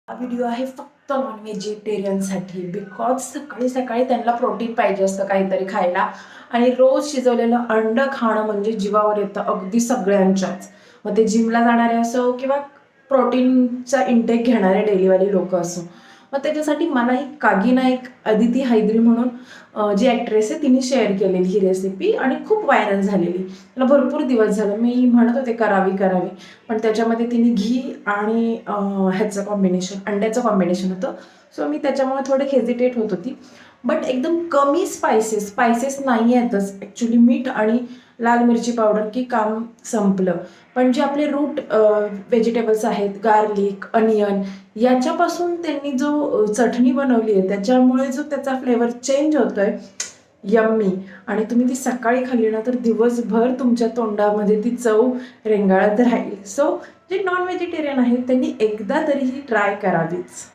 हा व्हिडिओ आहे फक्त नॉन व्हेजिटेरियनसाठी बिकॉज सकाळी सकाळी त्यांना प्रोटीन पाहिजे असतं काहीतरी खायला आणि रोज शिजवलेलं अंड खाणं म्हणजे जीवावर येतं अगदी सगळ्यांच्याच. मग ते जिमला जाणारे असो किंवा प्रोटीनचा इंटेक घेणारे डेलीवाले लोक असो. मग त्याच्यासाठी मला ही कागीना एक अदिती हैदरी म्हणून जी ॲक्ट्रेस आहे तिने शेअर केलेली ही रेसिपी आणि खूप व्हायरल झालेली. त्याला भरपूर दिवस झालं मी म्हणत होते करावी करावी, पण त्याच्यामध्ये तिने घी आणि ह्याचं कॉम्बिनेशन अंड्याचं कॉम्बिनेशन होतं. सो मी त्याच्यामुळे थोडे हेजिटेट होत होती. बट एकदम कमी स्पायसेस नाही आहेतच ॲक्च्युली. मीठ आणि लाल मिरची पावडर की काम संपलं. पण जे आपले रूट व्हेजिटेबल्स आहेत, गार्लिक, अनियन, याच्यापासून त्यांनी जो चटणी बनवली आहे त्याच्यामुळे जो त्याचा फ्लेवर चेंज होतोय यम्मी. आणि तुम्ही ती सकाळी खाल्ली ना तर दिवसभर तुमच्या तोंडामध्ये ती चव रेंगाळत राहील. सो जे नॉन व्हेजिटेरियन आहेत त्यांनी एकदा तरी ही ट्राय करावीच.